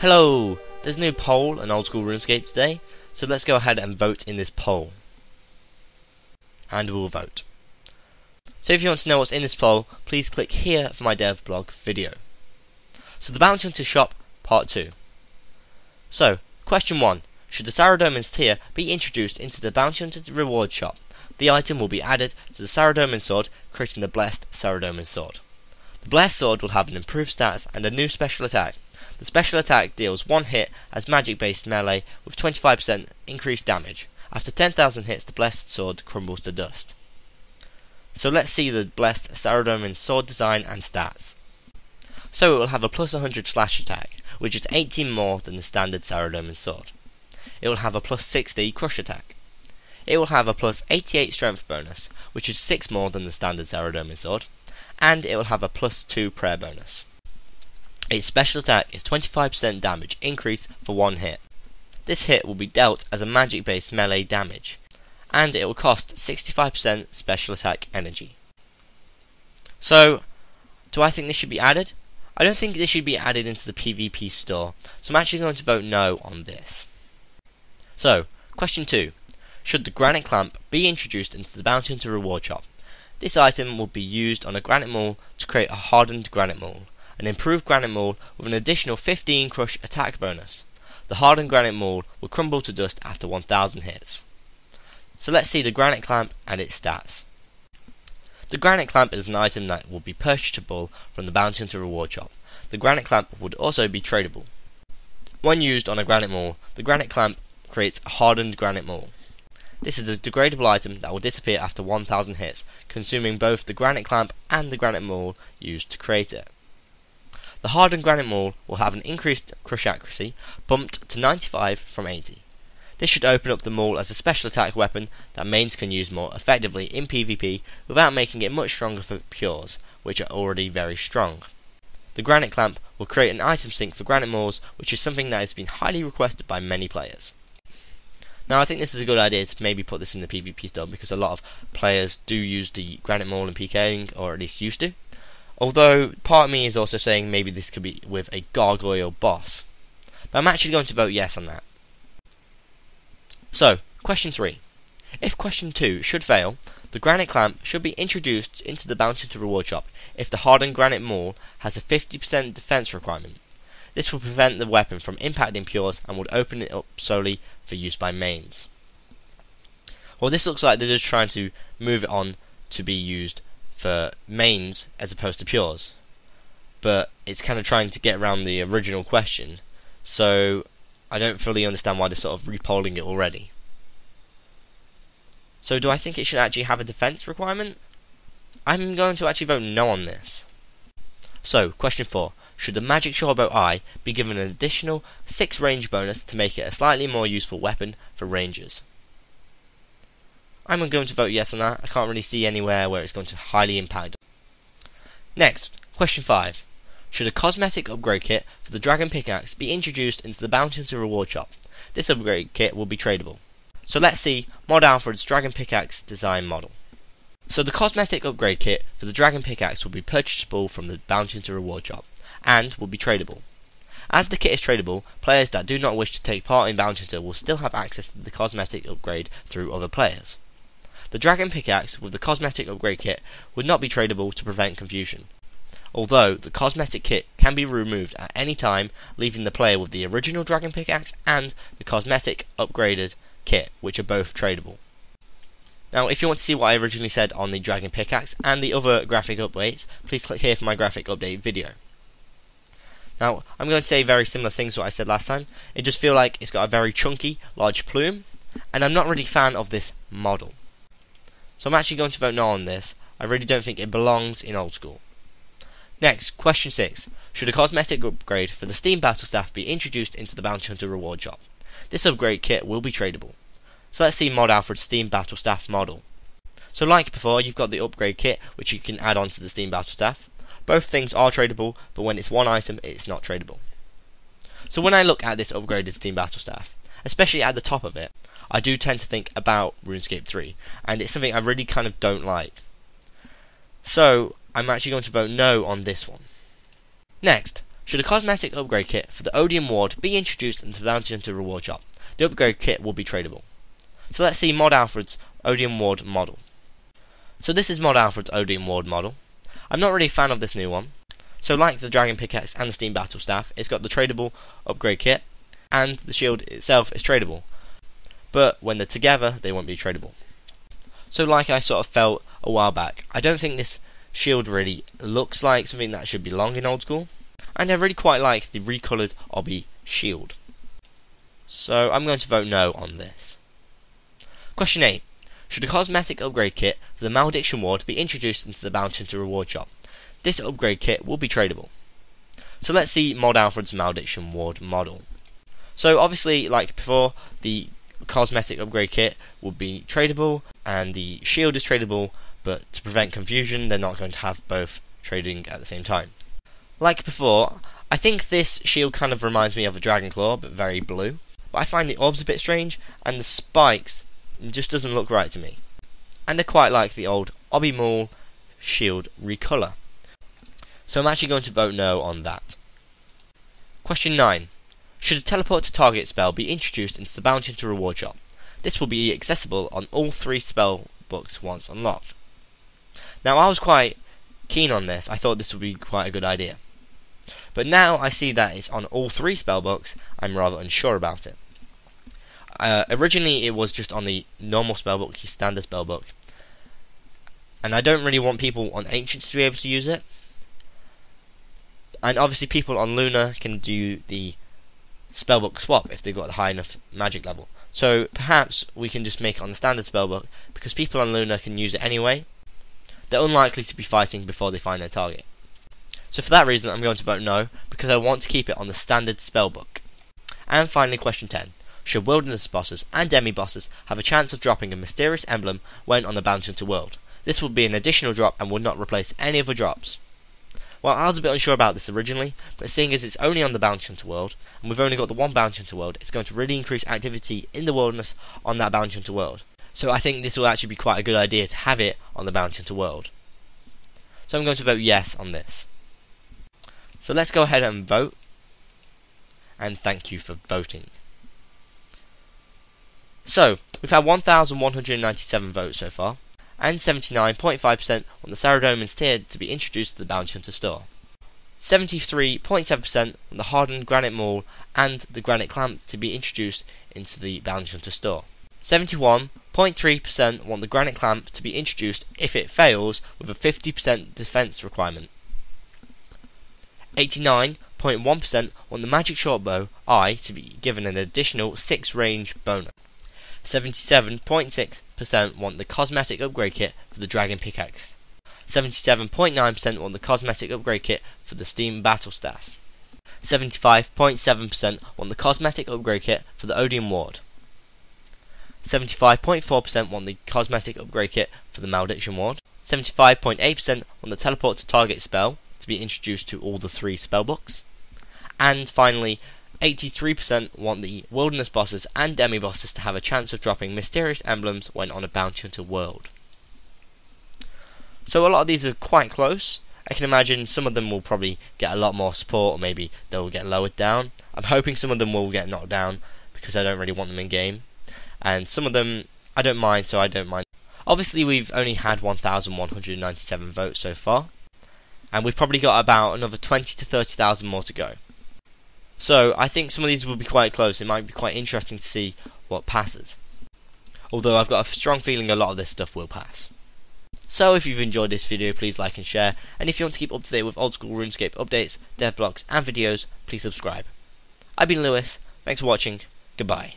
Hello! There's a new poll on Old School RuneScape today, so let's go ahead and vote in this poll. And we'll vote. So if you want to know what's in this poll, please click here for my dev blog video. So the Bounty Hunter Shop, Part 2. So, question 1. Should the Saradomin's tier be introduced into the Bounty Hunter reward shop? The item will be added to the Saradomin sword, creating the Blessed Saradomin sword. The Blessed sword will have an improved stats and a new special attack. The special attack deals 1 hit as magic-based melee with 25% increased damage. After 10,000 hits, the Blessed sword crumbles to dust. So let's see the Blessed Saradomin sword design and stats. So it will have a plus 100 slash attack, which is 18 more than the standard Saradomin sword. It will have a plus 60 crush attack. It will have a plus 88 strength bonus, which is 6 more than the standard Saradomin sword. And it will have a plus 2 prayer bonus. Its special attack is 25% damage increase for 1 hit. This hit will be dealt as a magic based melee damage, and it will cost 65% special attack energy. So, do I think this should be added? I don't think this should be added into the PvP store, so I'm actually going to vote no on this. So, question 2. Should the Granite Clamp be introduced into the Bounty Hunter reward shop? This item will be used on a granite maul to create a hardened granite maul. An improved granite maul with an additional 15 crush attack bonus. The hardened granite maul will crumble to dust after 1000 hits. So let's see the Granite Clamp and its stats. The Granite Clamp is an item that will be purchasable from the Bounty Hunter reward shop. The Granite Clamp would also be tradable. When used on a granite maul, the Granite Clamp creates a hardened granite maul. This is a degradable item that will disappear after 1000 hits, consuming both the Granite Clamp and the granite maul used to create it. The hardened granite maul will have an increased crush accuracy, bumped to 95 from 80. This should open up the maul as a special attack weapon that mains can use more effectively in PvP without making it much stronger for pures, which are already very strong. The Granite Clamp will create an item sink for granite mauls, which is something that has been highly requested by many players. Now I think this is a good idea to maybe put this in the PvP store because a lot of players do use the granite maul in PKing, or at least used to. Although, part of me is also saying maybe this could be with a gargoyle boss. But I'm actually going to vote yes on that. So, question 3. If question 2 should fail, the Granite Clamp should be introduced into the Bounty Hunter reward shop if the hardened granite maul has a 50% defense requirement. This will prevent the weapon from impacting pures and would open it up solely for use by mains. Well, this looks like they're just trying to move it on to be used for mains as opposed to pures, but it's kind of trying to get around the original question, so I don't fully understand why they're sort of repolling it already. So do I think it should actually have a defense requirement? I'm going to actually vote no on this. So, question 4. Should the Magic Shorebow Eye be given an additional 6 range bonus to make it a slightly more useful weapon for rangers? I'm going to vote yes on that. I can't really see anywhere where it's going to highly impact. Next, question 5. Should a cosmetic upgrade kit for the Dragon Pickaxe be introduced into the Bounty Hunter reward shop? This upgrade kit will be tradable. So let's see Mod Alfred's Dragon Pickaxe design model. So the cosmetic upgrade kit for the Dragon Pickaxe will be purchasable from the Bounty Hunter reward shop, and will be tradable. As the kit is tradable, players that do not wish to take part in Bounty Hunter will still have access to the cosmetic upgrade through other players. The Dragon Pickaxe with the cosmetic upgrade kit would not be tradable to prevent confusion, although the cosmetic kit can be removed at any time, leaving the player with the original Dragon Pickaxe and the cosmetic upgraded kit, which are both tradable. Now, if you want to see what I originally said on the Dragon Pickaxe and the other graphic updates, please click here for my graphic update video. Now, I'm going to say very similar things to what I said last time. It just feels like it's got a very chunky, large plume, and I'm not really a fan of this model. So I'm actually going to vote no on this. I really don't think it belongs in Old School. Next, question 6. Should a cosmetic upgrade for the Steam Battle Staff be introduced into the Bounty Hunter reward shop? This upgrade kit will be tradable. So let's see Mod Alfred's Steam Battle Staff model. So like before, you've got the upgrade kit, which you can add on to the Steam Battle Staff. Both things are tradable, but when it's one item, it's not tradable. So when I look at this upgraded Steam Battle Staff, especially at the top of it, I do tend to think about RuneScape 3, and it's something I really kind of don't like. So, I'm actually going to vote no on this one. Next, Should a cosmetic upgrade kit for the Odium Ward be introduced into the Bounty Hunter reward shop, the upgrade kit will be tradable. So let's see Mod Alfred's Odium Ward model. So this is Mod Alfred's Odium Ward model. I'm not really a fan of this new one. So like the Dragon Pickaxe and the Steam Battle Staff, it's got the tradable upgrade kit, and the shield itself is tradable. But when they're together, they won't be tradable. So like I sort of felt a while back, I don't think this shield really looks like something that should belong in Old School, and I really quite like the recoloured Obby shield. So I'm going to vote no on this. Question 8. Should a cosmetic upgrade kit for the Malediction Ward be introduced into the Bounty Hunter reward shop? This upgrade kit will be tradable. So let's see Mod Alfred's Malediction Ward model. So obviously, like before, the cosmetic upgrade kit will be tradable, and the shield is tradable, but to prevent confusion, they're not going to have both trading at the same time. Like before, I think this shield kind of reminds me of a Dragon Claw, but very blue. But I find the orbs a bit strange, and the spikes just doesn't look right to me. And I quite like the old Obby Maul shield recolour. So I'm actually going to vote no on that. Question 9. Should a teleport to target spell be introduced into the Bounty Hunter reward shop? This will be accessible on all 3 spell books once unlocked. Now I was quite keen on this, I thought this would be quite a good idea. But now I see that it's on all 3 spell books, I'm rather unsure about it. Originally it was just on the normal spellbook, the standard spellbook. And I don't really want people on Ancients to be able to use it. And obviously people on Luna can do the spellbook swap if they've got a high enough magic level. So perhaps we can just make it on the standard spellbook, because people on Luna can use it anyway. They're unlikely to be fighting before they find their target. So for that reason I'm going to vote no, because I want to keep it on the standard spellbook. And finally question 10. Should wilderness bosses and demi-bosses have a chance of dropping a mysterious emblem when on the Bounty Hunter world? This would be an additional drop and would not replace any other drops. Well, I was a bit unsure about this originally, but seeing as it's only on the Bounty Hunter world, and we've only got the one Bounty Hunter world, it's going to really increase activity in the wilderness on that Bounty Hunter world. So I think this will actually be quite a good idea to have it on the Bounty Hunter world. So I'm going to vote yes on this. So let's go ahead and vote, and thank you for voting. So, we've had 1,197 votes so far, and 79.5% want the Saradomin's tier to be introduced to the Bounty Hunter store. 73.7% want the hardened granite maul and the granite clamp to be introduced into the Bounty Hunter store. 71.3% want the granite clamp to be introduced if it fails with a 50% defense requirement. 89.1% want the magic shortbow eye to be given an additional 6 range bonus. 77.6% want the cosmetic upgrade kit for the Dragon Pickaxe. 77.9% want the cosmetic upgrade kit for the Steam Battle Staff. 75.7% want the cosmetic upgrade kit for the Odium Ward. 75.4% want the cosmetic upgrade kit for the Malediction Ward. 75.8% want the teleport to target spell to be introduced to all the 3 spellbooks. And finally, 83% want the wilderness bosses and demi-bosses to have a chance of dropping mysterious emblems when on a Bounty Hunter world. So a lot of these are quite close. I can imagine some of them will probably get a lot more support, or maybe they'll get lowered down. I'm hoping some of them will get knocked down, because I don't really want them in game. And some of them I don't mind, so I don't mind. Obviously we've only had 1,197 votes so far, and we've probably got about another 20 to 30,000 more to go. So I think some of these will be quite close. It might be quite interesting to see what passes. Although I've got a strong feeling a lot of this stuff will pass. So if you've enjoyed this video, please like and share. And if you want to keep up to date with old school RuneScape updates, dev blogs and videos, please subscribe. I've been Lewis. Thanks for watching. Goodbye.